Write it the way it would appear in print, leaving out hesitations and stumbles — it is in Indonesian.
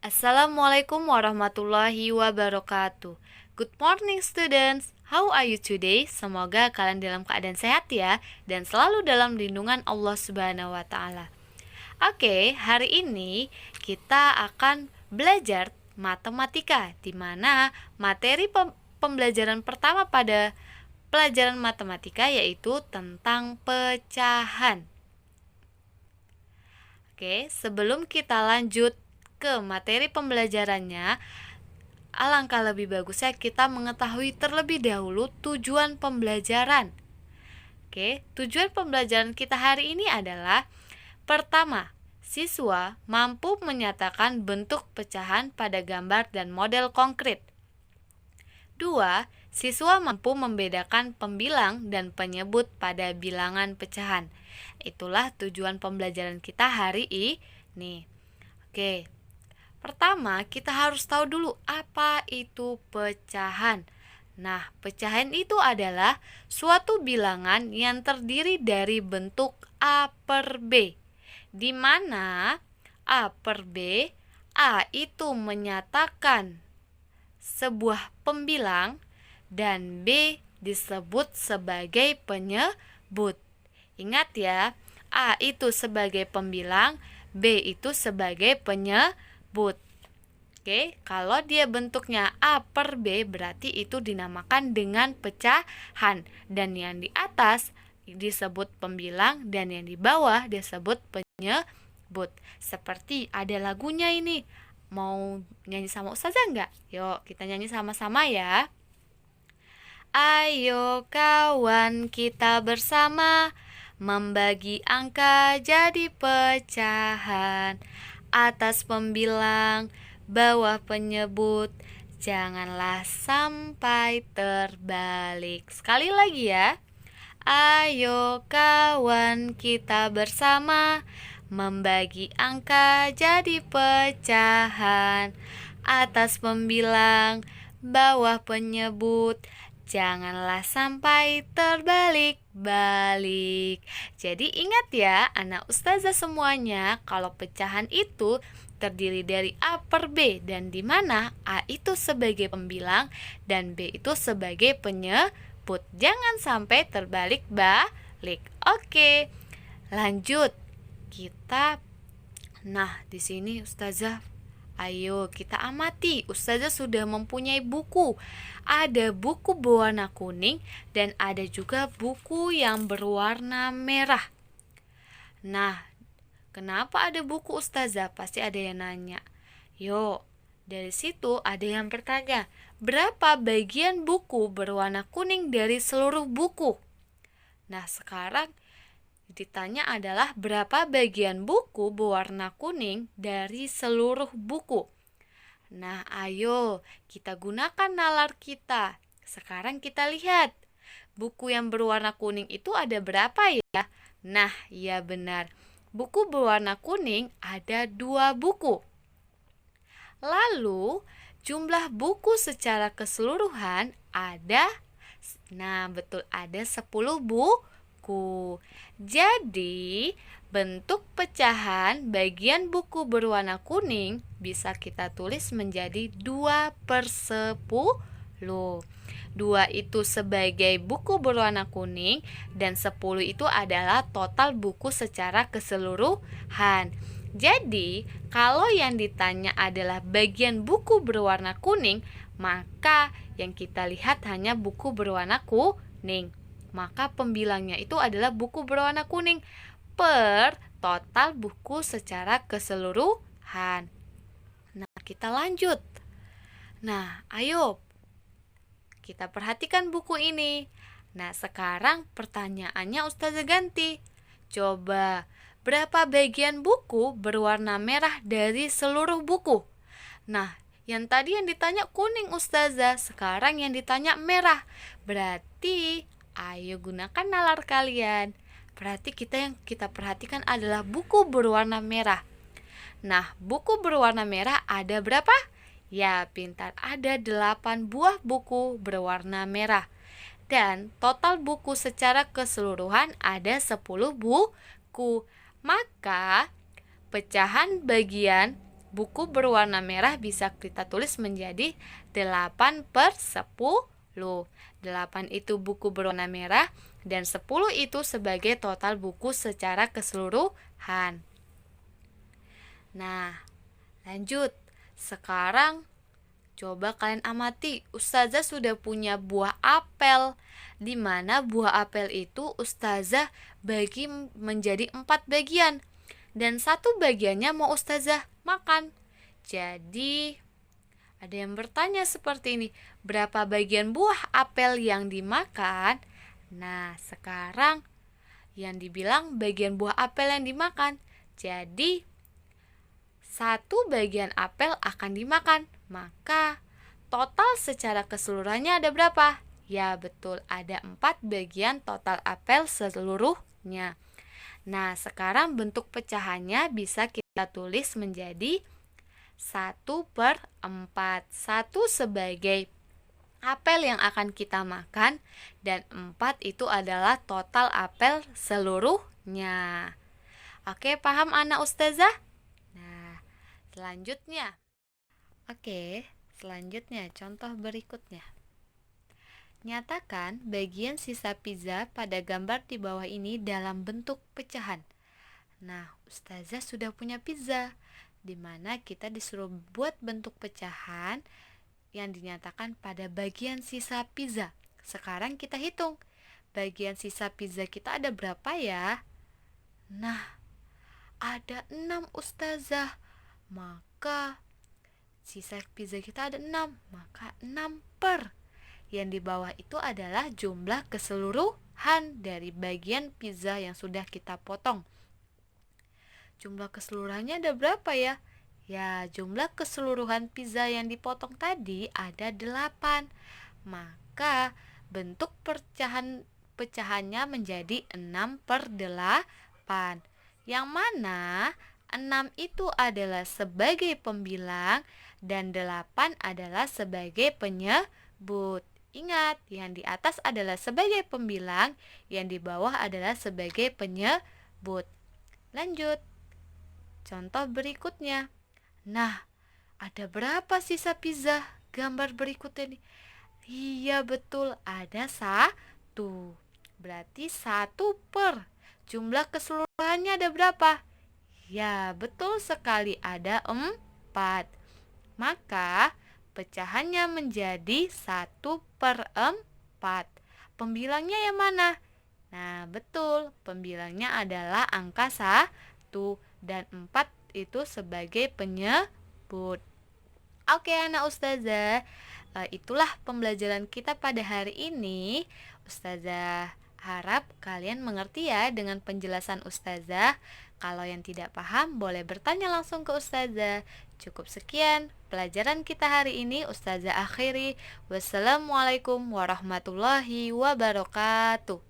Assalamualaikum warahmatullahi wabarakatuh. Good morning students. How are you today? Semoga kalian dalam keadaan sehat ya dan selalu dalam lindungan Allah Subhanahu wa taala. Oke, hari ini kita akan belajar matematika di mana materi pembelajaran pertama pada pelajaran matematika yaitu tentang pecahan. Oke, sebelum kita lanjut ke materi pembelajarannya, alangkah lebih bagusnya kita mengetahui terlebih dahulu tujuan pembelajaran. Oke, tujuan pembelajaran kita hari ini adalah: pertama, siswa mampu menyatakan bentuk pecahan pada gambar dan model konkret. 2. Siswa mampu membedakan pembilang dan penyebut pada bilangan pecahan. Itulah tujuan pembelajaran kita hari ini. Oke. Pertama, kita harus tahu dulu apa itu pecahan. Nah, pecahan itu adalah suatu bilangan yang terdiri dari bentuk A per B, di mana A per B, A itu menyatakan sebuah pembilang dan B disebut sebagai penyebut. Ingat ya, A itu sebagai pembilang, B itu sebagai penyebut. Oke, kalau dia bentuknya A per B berarti itu dinamakan dengan pecahan, dan yang di atas disebut pembilang dan yang di bawah disebut penyebut. Seperti ada lagunya ini. Mau nyanyi sama Ustazah enggak? Yuk kita nyanyi sama-sama ya. Ayo kawan kita bersama membagi angka jadi pecahan. Atas pembilang, bawah penyebut, janganlah sampai terbalik. Sekali lagi ya. Ayo kawan kita bersama membagi angka jadi pecahan. Atas pembilang, bawah penyebut, janganlah sampai terbalik-balik. Jadi ingat ya anak ustazah semuanya, kalau pecahan itu terdiri dari A per B, dan di mana A itu sebagai pembilang dan B itu sebagai penyebut. Jangan sampai terbalik-balik. Oke, lanjut. Nah, di sini ustazah, ayo kita amati. Ustazah sudah mempunyai buku. Ada buku berwarna kuning dan ada juga buku yang berwarna merah. Nah, kenapa ada buku ustazah? Pasti ada yang nanya. Yuk, dari situ ada yang bertanya, berapa bagian buku berwarna kuning dari seluruh buku? Nah, sekarang ditanya adalah berapa bagian buku berwarna kuning dari seluruh buku. Nah, ayo kita gunakan nalar kita. Sekarang kita lihat, buku yang berwarna kuning itu ada berapa ya? Nah, ya benar. Buku berwarna kuning ada 2 buku. Lalu, jumlah buku secara keseluruhan ada, nah betul, ada 10 buku. Jadi, bentuk pecahan bagian buku berwarna kuning bisa kita tulis menjadi 2/10. 2 itu sebagai buku berwarna kuning dan 10 itu adalah total buku secara keseluruhan. Jadi, kalau yang ditanya adalah bagian buku berwarna kuning, maka yang kita lihat hanya buku berwarna kuning. Maka pembilangnya itu adalah buku berwarna kuning per total buku secara keseluruhan. Nah, kita lanjut. Nah, ayo kita perhatikan buku ini. Nah, sekarang pertanyaannya ustazah ganti. Coba, berapa bagian buku berwarna merah dari seluruh buku? Nah, yang tadi yang ditanya kuning ustazah, sekarang yang ditanya merah. Berarti ayo gunakan nalar kalian. Berarti yang kita perhatikan adalah buku berwarna merah. Nah, buku berwarna merah ada berapa? Ya, pintar, ada 8 buah buku berwarna merah. Dan total buku secara keseluruhan ada 10 buku. Maka pecahan bagian buku berwarna merah bisa kita tulis menjadi 8/10. 8 itu buku berwarna merah dan 10 itu sebagai total buku secara keseluruhan. Nah, lanjut. Sekarang coba kalian amati, Ustazah sudah punya buah apel, di mana buah apel itu Ustazah bagi menjadi 4 bagian, dan 1 bagiannya mau Ustazah makan. Jadi, ada yang bertanya seperti ini, berapa bagian buah apel yang dimakan? Nah, sekarang yang dibilang bagian buah apel yang dimakan. Jadi, 1 bagian apel akan dimakan. Maka total secara keseluruhannya ada berapa? Ya betul, ada 4 bagian total apel seluruhnya. Nah, sekarang bentuk pecahannya bisa kita tulis menjadi 1/4. 1 sebagai apel yang akan kita makan, dan 4 itu adalah total apel seluruhnya. Oke, paham anak Ustazah? Nah, selanjutnya. Selanjutnya contoh berikutnya. Nyatakan bagian sisa pizza pada gambar di bawah ini dalam bentuk pecahan. Nah, Ustazah sudah punya pizza, di mana kita disuruh buat bentuk pecahan yang dinyatakan pada bagian sisa pizza. Sekarang kita hitung, bagian sisa pizza kita ada berapa ya? Nah, ada 6 Ustazah. Maka sisa pizza kita ada 6, maka 6 per. Yang di bawah itu adalah jumlah keseluruhan dari bagian pizza yang sudah kita potong. Jumlah keseluruhannya ada berapa ya? Ya, jumlah keseluruhan pizza yang dipotong tadi ada 8. Maka bentuk pecahannya menjadi 6/8. Yang mana 6 itu adalah sebagai pembilang dan 8 adalah sebagai penyebut. Ingat, yang di atas adalah sebagai pembilang, yang di bawah adalah sebagai penyebut. Lanjut. Contoh berikutnya. Nah, ada berapa sisa pizza? Gambar berikutnya nih. Iya betul, ada 1. Berarti 1 per. Jumlah keseluruhannya ada berapa? Ya, betul sekali, ada 4. Maka pecahannya menjadi 1/4. Pembilangnya yang mana? Nah, betul, pembilangnya adalah angka 1 dan 4 itu sebagai penyebut. Oke anak Ustazah, itulah pembelajaran kita pada hari ini. Ustazah harap kalian mengerti ya dengan penjelasan Ustazah. Kalau yang tidak paham boleh bertanya langsung ke Ustazah. Cukup sekian pelajaran kita hari ini, Ustazah akhiri. Wassalamualaikum warahmatullahi wabarakatuh.